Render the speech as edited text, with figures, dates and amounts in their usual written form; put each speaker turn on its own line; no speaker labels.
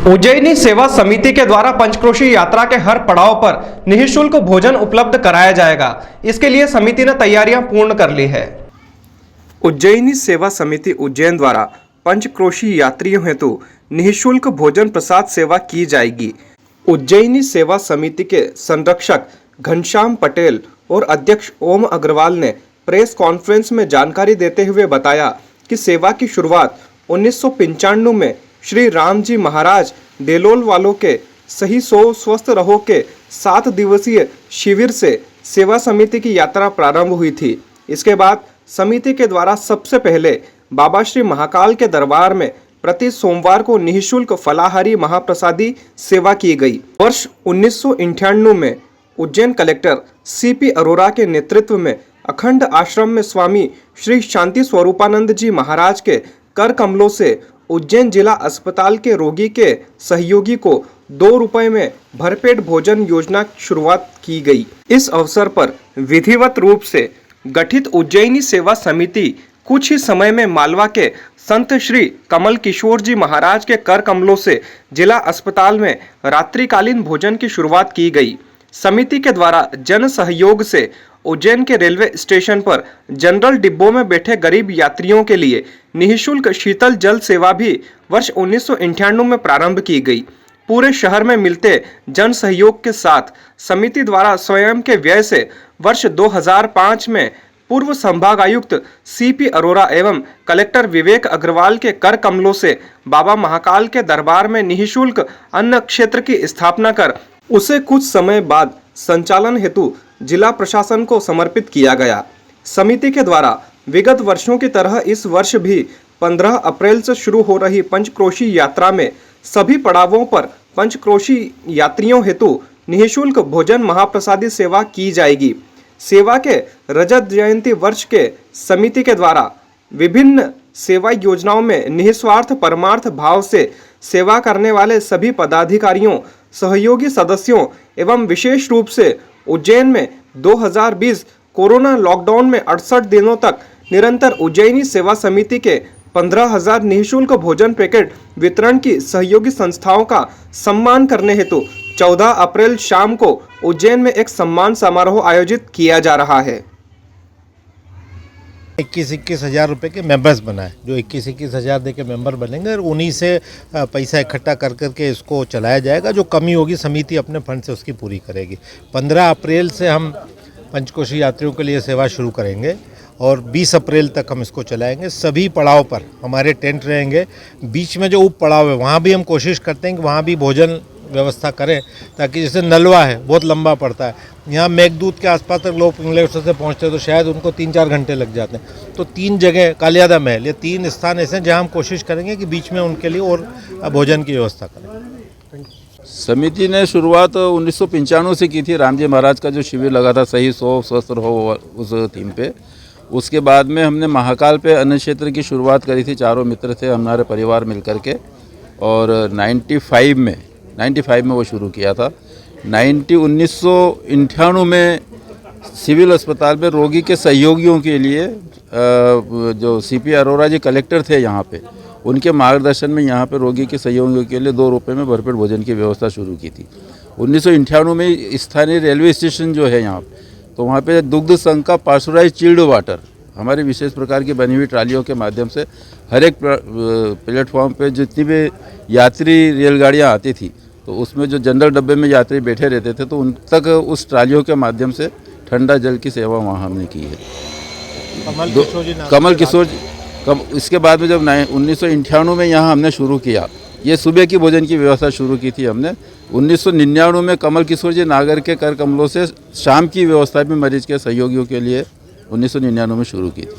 उज्जैनी सेवा समिति के द्वारा पंचक्रोशी यात्रा के हर पड़ाव पर निःशुल्क भोजन उपलब्ध कराया जाएगा। इसके लिए समिति ने तैयारियां पूर्ण कर ली है। उज्जैनी सेवा समिति उज्जैन द्वारा पंचक्रोशी यात्रियों हेतु निःशुल्क भोजन प्रसाद सेवा की जाएगी। उज्जैनी सेवा समिति के संरक्षक घनश्याम पटेल और अध्यक्ष ओम अग्रवाल ने प्रेस कॉन्फ्रेंस में जानकारी देते हुए बताया कि सेवा की शुरुआत 1995 में श्री राम जी महाराज डेलोल वालों के सही सो स्वस्थ रहो के 7 दिवसीय शिविर से सेवा समिति की यात्रा प्रारंभ हुई थी। इसके बाद समिति के द्वारा सबसे पहले बाबा श्री महाकाल के दरबार में प्रति सोमवार को निःशुल्क फलाहारी महाप्रसादी सेवा की गई। वर्ष 1998 में उज्जैन कलेक्टर सीपी अरोरा के नेतृत्व में अखंड आश्रम में स्वामी श्री शांति स्वरूपानंद जी महाराज के कर कमलों से उज्जैन जिला अस्पताल के रोगी के सहयोगी को 2 रुपए में भरपेट भोजन योजना की शुरुआत की गई। इस अवसर पर विधिवत रूप से गठित उज्जैनी सेवा समिति कुछ ही समय में मालवा के संत श्री कमल किशोर जी महाराज के कर कमलों से जिला अस्पताल में रात्रिकालीन भोजन की शुरुआत की गई। समिति के द्वारा जन सहयोग से उज्जैन के रेलवे स्टेशन पर जनरल डिब्बों में बैठे गरीब यात्रियों के लिए निःशुल्क शीतल जल सेवा भी वर्ष 1998 में प्रारंभ की गई। पूरे शहर में मिलते जन सहयोग के साथ समिति द्वारा स्वयं के व्यय से वर्ष 2005 में पूर्व संभाग आयुक्त सीपी अरोरा एवं कलेक्टर विवेक अग्रवाल के कर कमलों से बाबा महाकाल के दरबार में निःशुल्क अन्न क्षेत्र की स्थापना कर उसे कुछ समय बाद संचालन हेतु जिला प्रशासन को समर्पित किया गया। समिति के द्वारा विगत वर्षों की तरह इस वर्ष भी 15 अप्रैल से शुरू हो रही पंचक्रोशी यात्रा में सभी पड़ावों पर पंचक्रोशी यात्रियों हेतु निःशुल्क भोजन महाप्रसादी सेवा की जाएगी। सेवा के रजत जयंती वर्ष के समिति के द्वारा विभिन्न सेवा योजनाओं में निस्वार्थ परमार्थ भाव से सेवा करने वाले सभी पदाधिकारियों, सहयोगी सदस्यों एवं विशेष रूप से उज्जैन में 2020 कोरोना लॉकडाउन में 68 दिनों तक निरंतर उज्जैनी सेवा समिति के 15,000 निःशुल्क भोजन पैकेट वितरण की सहयोगी संस्थाओं का सम्मान करने हेतु 14 अप्रैल शाम को उज्जैन में एक सम्मान समारोह आयोजित किया जा रहा है।
21-21 हज़ार रुपये के मेंबर्स बनाए, जो 21-21 हज़ार दे के मेंबर बनेंगे और उन्हीं से पैसा इकट्ठा कर करके इसको चलाया जाएगा। जो कमी होगी समिति अपने फंड से उसकी पूरी करेगी। 15 अप्रैल से हम पंचकोशी यात्रियों के लिए सेवा शुरू करेंगे और 20 अप्रैल तक हम इसको चलाएंगे। सभी पड़ाव पर हमारे टेंट रहेंगे। बीच में जो उप पड़ाव है वहाँ भी हम कोशिश करते हैं कि वहाँ भी भोजन व्यवस्था करें, ताकि जैसे नलवा है बहुत लंबा पड़ता है, यहाँ मेघदूत के आसपास तक लोग पिंगलेश्वर से पहुँचते हैं तो शायद उनको 3-4 घंटे लग जाते हैं। तो 3 जगह कालियादा महल, ये 3 स्थान ऐसे हैं जहाँ हम कोशिश करेंगे कि बीच में उनके लिए और भोजन की व्यवस्था करें।
समिति ने शुरुआत 1995 से की थी। राम जी महाराज का जो शिविर लगा था, सही सो स्वस्थ रहो, उस थीम पे। उसके बाद में हमने महाकाल पे अन्न क्षेत्र की शुरुआत करी थी। चारों मित्र थे हमारे परिवार मिल करके, और 95 में वो शुरू किया था। 1998 में सिविल अस्पताल में रोगी के सहयोगियों के लिए जो सीपी अरोरा जी कलेक्टर थे यहाँ पे, उनके मार्गदर्शन में यहाँ पे रोगी के सहयोगियों के लिए 2 रुपये में भरपेट भोजन की व्यवस्था शुरू की थी। 1998 में स्थानीय रेलवे स्टेशन जो है यहाँ पे, तो वहाँ पे दुग्ध संघ का पार्सुराइज चिल्ड वाटर हमारी विशेष प्रकार की बनी हुई ट्रालियों के माध्यम से हर एक प्लेटफॉर्म पे जितनी भी यात्री रेलगाड़ियाँ आती थी, तो उसमें जो जनरल डब्बे में यात्री बैठे रहते थे तो उन तक उस ट्रालियों के माध्यम से ठंडा जल की सेवा वहाँ हमने की है। कमल किशोर जी इसके बाद में जब 1998 में यहाँ हमने शुरू किया, ये सुबह की भोजन की व्यवस्था शुरू की थी हमने। 1999 में कमल किशोर जी नागर के कर कमलों से शाम की व्यवस्था भी मरीज के सहयोगियों के लिए 1999 में शुरू की थी।